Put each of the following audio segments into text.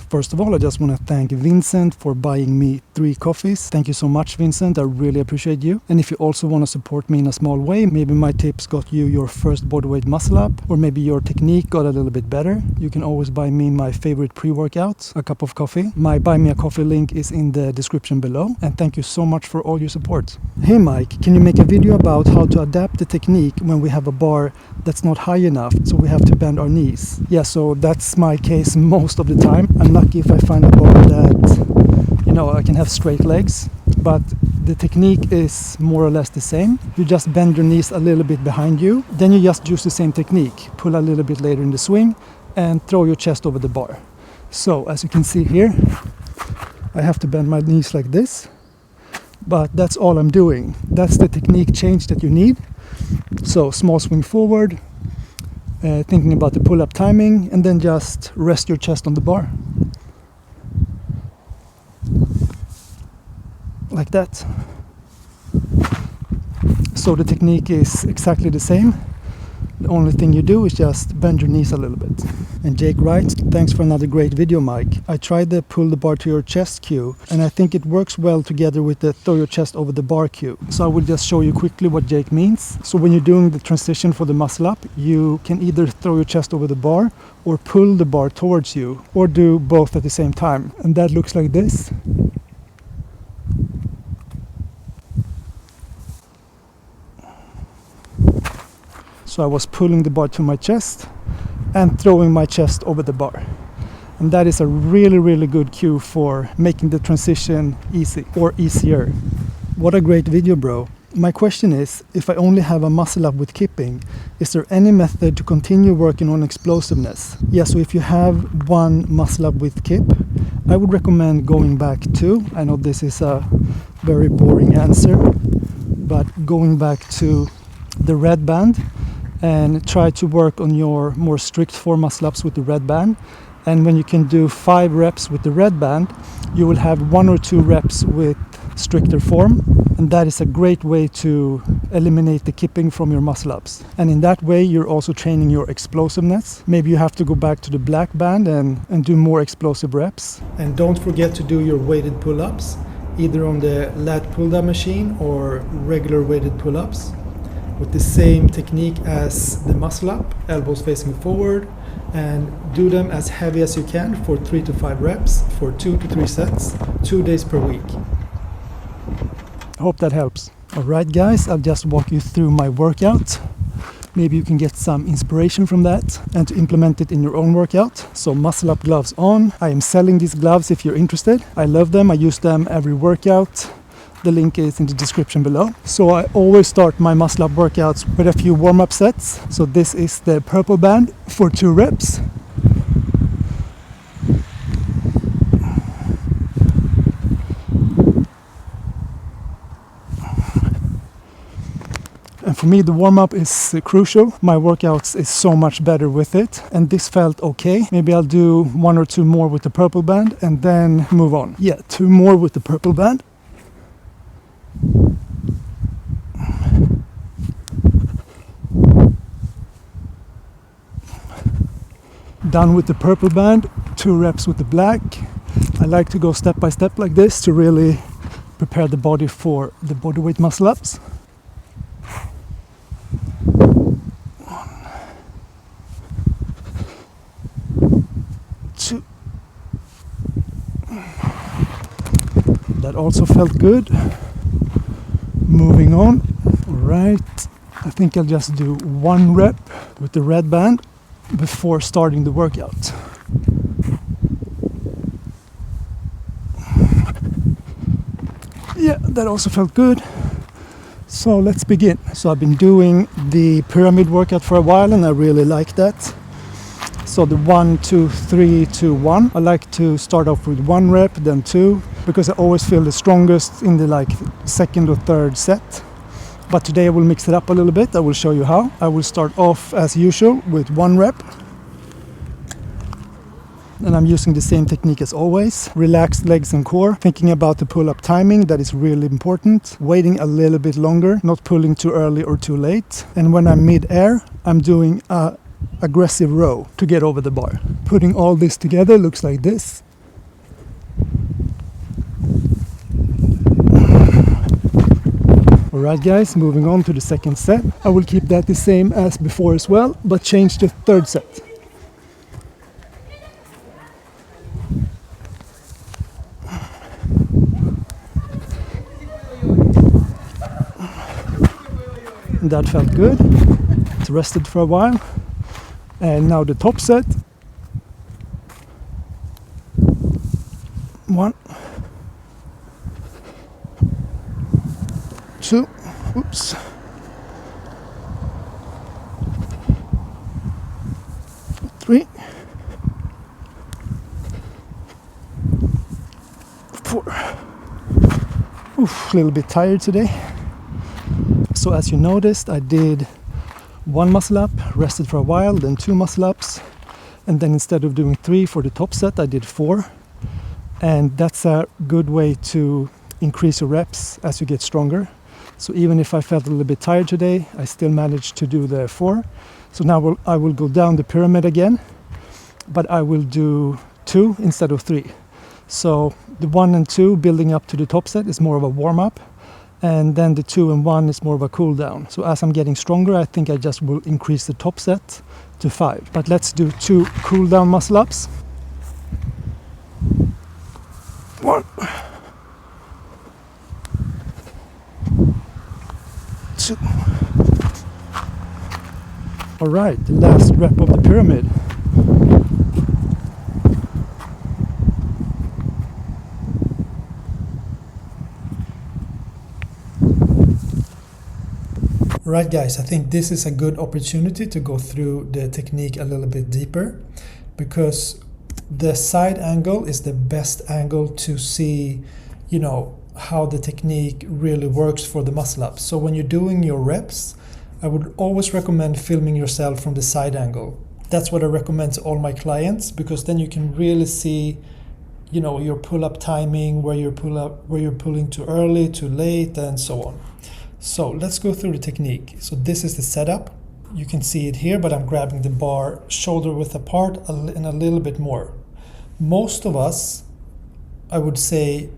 First of all, I just want to thank Vincent for buying me 3 coffees. Thank you so much, Vincent. I really appreciate you. And if you also want to support me in a small way, maybe my tips got you your first bodyweight muscle up, or maybe your technique got a little bit better, you can always buy me my favorite pre-workout, a cup of coffee. My Buy Me a Coffee link is in the description below. And thank you so much for all your support. Hey Mike, can you make a video about how to adapt the technique when we have a bar that's not high enough, so we have to bend our knees? Yeah, so that's my case most of the time. I'm lucky if I find a bar that, you know, I can have straight legs, but the technique is more or less the same. You just bend your knees a little bit behind you, then you just use the same technique, pull a little bit later in the swing and throw your chest over the bar. So as you can see here, I have to bend my knees like this, but that's all I'm doing. That's the technique change that you need. So small swing forward, thinking about the pull-up timing, and then just rest your chest on the bar. Like that. So the technique is exactly the same. The only thing you do is just bend your knees a little bit. And Jake writes, thanks for another great video, Mike. I tried the pull the bar to your chest cue, and I think it works well together with the throw your chest over the bar cue. So I will just show you quickly what Jake means. So when you're doing the transition for the muscle up, you can either throw your chest over the bar or pull the bar towards you, or do both at the same time. And that looks like this. So I was pulling the bar to my chest and throwing my chest over the bar. And that is a really good cue for making the transition easy, or easier. What a great video, bro. My question is, if I only have a muscle up with kipping, is there any method to continue working on explosiveness? Yeah, so if you have one muscle up with kip, I would recommend going back to, I know this is a very boring answer, but going back to the red band and try to work on your more strict 4 muscle ups with the red band. And when you can do 5 reps with the red band, you will have 1 or 2 reps with stricter form, and that is a great way to eliminate the kipping from your muscle ups. And in that way you're also training your explosiveness. Maybe you have to go back to the black band and do more explosive reps. And don't forget to do your weighted pull-ups, either on the lat pull-down machine or regular weighted pull-ups, with the same technique as the muscle up, elbows facing forward, and do them as heavy as you can for 3 to 5 reps for 2 to 3 sets, 2 days per week. I hope that helps. Alright guys, I'll just walk you through my workout. Maybe you can get some inspiration from that and to implement it in your own workout. So muscle up gloves on. I am selling these gloves if you're interested. I love them, I use them every workout. The link is in the description below. So I always start my muscle up workouts with a few warm-up sets. So this is the purple band for 2 reps. And for me the warm-up is crucial. My workouts is so much better with it, and this felt okay. Maybe I'll do 1 or 2 more with the purple band and then move on. Yeah, 2 more with the purple band. Done with the purple band, 2 reps with the black. I like to go step by step like this to really prepare the body for the bodyweight muscle ups. 1, 2. That also felt good. Moving on. Alright, I think I'll just do 1 rep with the red band before starting the workout. Yeah, that also felt good. So let's begin. So I've been doing the pyramid workout for a while and I really like that. So the 1, 2, 3, 2, 1. I like to start off with 1 rep, then 2, because I always feel the strongest in the second or third set. But today I will mix it up a little bit. I will show you how. I will start off as usual with 1 rep. And I'm using the same technique as always. Relaxed legs and core. Thinking about the pull-up timing, that is really important. Waiting a little bit longer, not pulling too early or too late. And when I'm mid-air, I'm doing a aggressive row to get over the bar. Putting all this together looks like this. Alright guys, moving on to the second set. I will keep that the same as before as well, but change the third set. That felt good. It's rested for a while. And now the top set. 1, 2, oops. 3, 4. Oof, a little bit tired today. So as you noticed, I did 1 muscle up, rested for a while, then 2 muscle ups, and then instead of doing 3 for the top set, I did 4. And that's a good way to increase your reps as you get stronger. So even if I felt a little bit tired today, I still managed to do the 4. So now I will go down the pyramid again, but I will do 2 instead of 3. So the 1 and 2 building up to the top set is more of a warm-up, and then the 2 and 1 is more of a cool down. So as I'm getting stronger, I think I just will increase the top set to 5. But let's do 2 cool down muscle ups. 1, 2. All right, the last rep of the pyramid. Right guys, I think this is a good opportunity to go through the technique a little bit deeper, because the side angle is the best angle to see, how the technique really works for the muscle up. So when you're doing your reps, I would always recommend filming yourself from the side angle. That's what I recommend to all my clients, because then you can really see, your pull-up timing, where you're pulling too early, too late, and so on. So let's go through the technique. So this is the setup. You can see it here, but I'm grabbing the bar shoulder width apart and a little bit more. Most of us, I would say,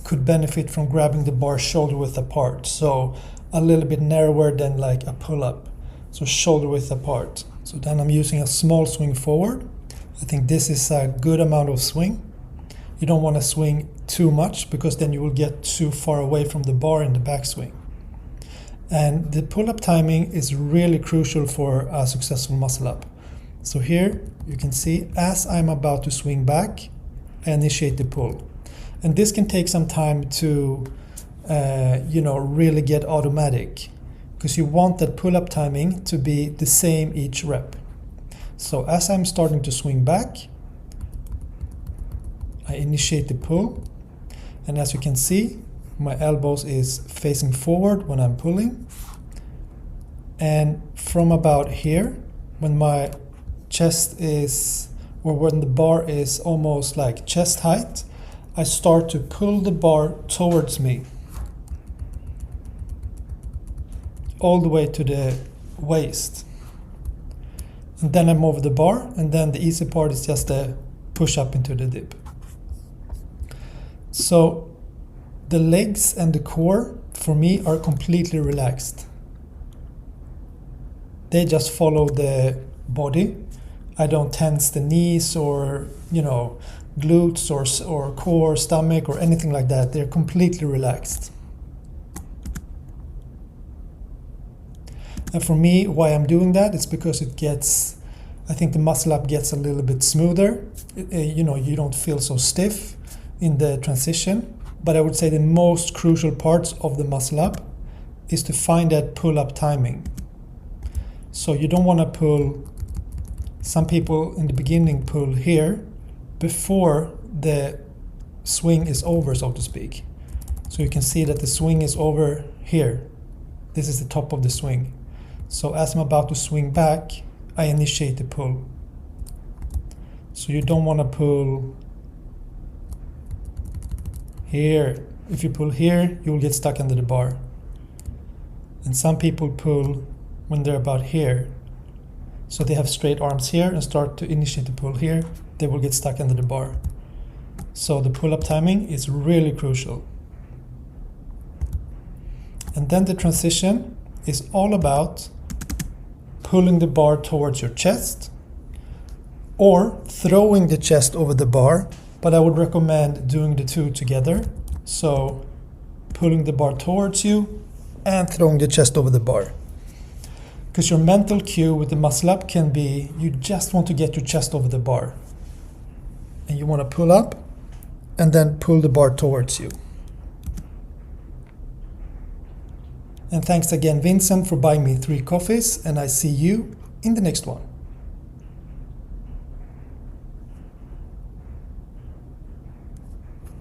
could benefit from grabbing the bar shoulder width apart. So a little bit narrower than like a pull-up. So shoulder width apart. So then I'm using a small swing forward. I think this is a good amount of swing. You don't want to swing too much, because then you will get too far away from the bar in the backswing. And the pull-up timing is really crucial for a successful muscle up. So here you can see, as I'm about to swing back, I initiate the pull. And this can take some time to really get automatic, because you want that pull-up timing to be the same each rep. So as I'm starting to swing back, I initiate the pull, and as you can see, my elbows is facing forward when I'm pulling. And from about here, when my chest is, or when the bar is almost like chest height, I start to pull the bar towards me, all the way to the waist. And then I move the bar, and then the easy part is just a push up into the dip. So the legs and the core, for me, are completely relaxed. They just follow the body. I don't tense the knees or, glutes or core, stomach, or anything like that. They're completely relaxed. And for me, why I'm doing that is because I think the muscle up gets a little bit smoother. You don't feel so stiff in the transition. But I would say the most crucial parts of the muscle up is to find that pull-up timing. So you don't want to pull, some people in the beginning pull here before the swing is over, so to speak. So you can see that the swing is over here. This is the top of the swing. So as I'm about to swing back, I initiate the pull. So you don't want to pull here. If you pull here, you will get stuck under the bar. And some people pull when they're about here. So they have straight arms here and start to initiate the pull here. They will get stuck under the bar. So the pull-up timing is really crucial. And then the transition is all about pulling the bar towards your chest or throwing the chest over the bar, but I would recommend doing the two together. So pulling the bar towards you and throwing the chest over the bar. Because your mental cue with the muscle up can be you just want to get your chest over the bar. And you want to pull up and then pull the bar towards you. And thanks again, Vincent, for buying me 3 coffees, and I see you in the next one.